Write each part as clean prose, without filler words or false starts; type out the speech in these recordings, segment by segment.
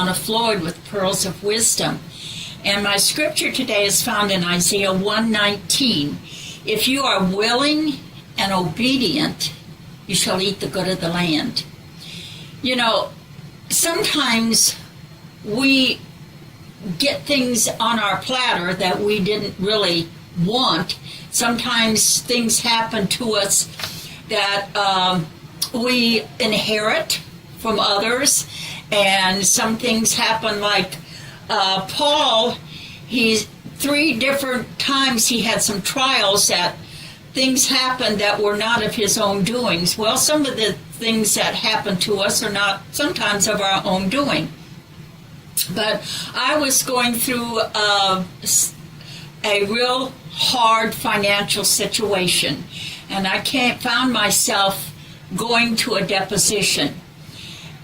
Donna Floyd with Pearls of Wisdom. And my scripture today is found in Isaiah 1:19. If you are willing and obedient, you shall eat the good of the land. You know, sometimes we get things on our platter that we didn't really want. Sometimes things happen to us that we inherit from others, and some things happen like Paul. He's 3 different times he had some trials that things happened that were not of his own doings. Well, some of the things that happen to us are not sometimes of our own doing. But I was going through a real hard financial situation, and I found myself going to a deposition.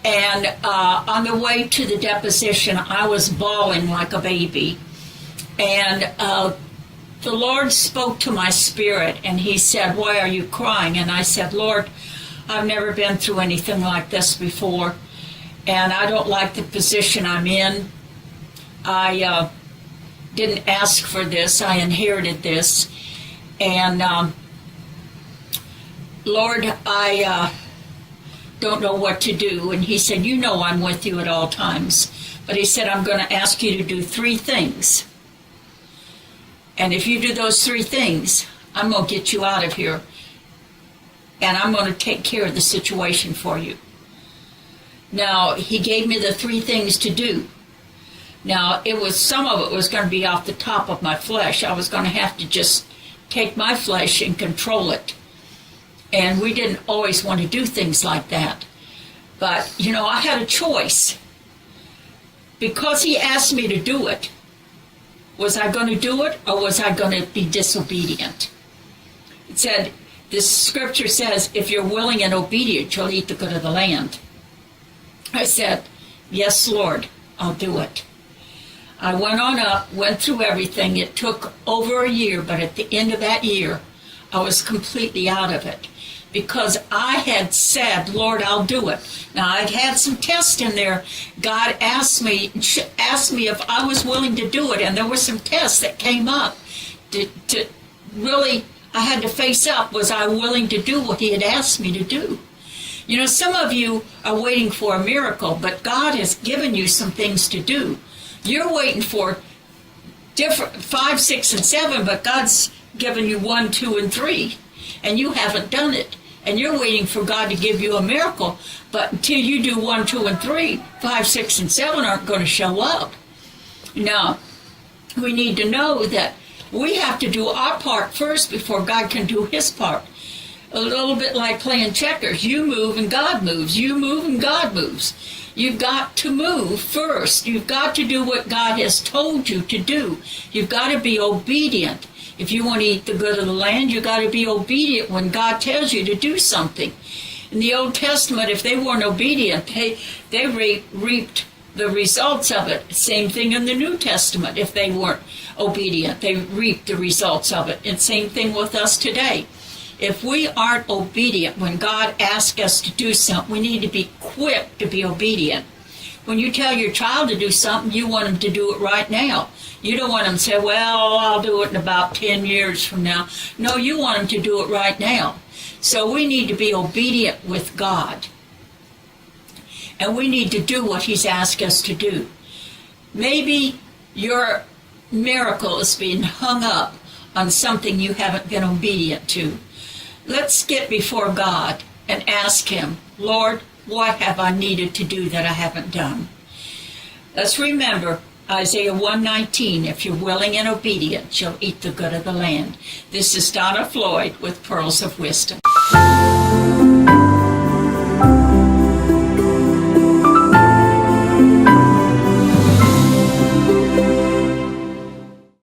And on the way to the deposition, I was bawling like a baby. And the Lord spoke to my spirit, and he said, "Why are you crying?" And I said, "Lord, I've never been through anything like this before, and I don't like the position I'm in. I didn't ask for this. I inherited this. And Lord, I don't know what to do." And he said, "You know I'm with you at all times." But he said, "I'm going to ask you to do 3 things. And if you do those 3 things, I'm going to get you out of here. And I'm going to take care of the situation for you." Now, he gave me the 3 things to do. Now, some of it was going to be off the top of my flesh. I was going to have to just take my flesh and control it. And we didn't always want to do things like that. But, you know, I had a choice. Because he asked me to do it, was I going to do it, or was I going to be disobedient? It said, this scripture says, if you're willing and obedient, you'll eat the good of the land. I said, "Yes, Lord, I'll do it." I went on up, went through everything. It took over a year, but at the end of that year, I was completely out of it. Because I had said, "Lord, I'll do it." Now, I'd had some tests in there. God asked me if I was willing to do it, and there were some tests that came up to really, I had to face up, was I willing to do what he had asked me to do? You know, some of you are waiting for a miracle, but God has given you some things to do. You're waiting for different 5, 6, and 7, but God's given you 1, 2, and 3, and you haven't done it. And you're waiting for God to give you a miracle, but until you do 1, 2, and 3, 5, 6, and 7 aren't going to show up. Now, we need to know that we have to do our part first before God can do his part. A little bit like playing checkers. You move and God moves. You move and God moves. You've got to move first. You've got to do what God has told you to do. You've got to be obedient. If you want to eat the good of the land, you've got to be obedient when God tells you to do something. In the Old Testament, if they weren't obedient, they reaped the results of it. Same thing in the New Testament. If they weren't obedient, they reaped the results of it. And same thing with us today. If we aren't obedient when God asks us to do something, we need to be quick to be obedient. When you tell your child to do something, you want them to do it right now. You don't want them to say, "Well, I'll do it in about 10 years from now." No, you want them to do it right now. So we need to be obedient with God. And we need to do what he's asked us to do. Maybe your miracle is being hung up on something you haven't been obedient to. Let's get before God and ask him, "Lord, what have I needed to do that I haven't done?" Let's remember Isaiah 1:19, if you're willing and obedient, you'll eat the good of the land. This is Donna Floyd with Pearls of Wisdom.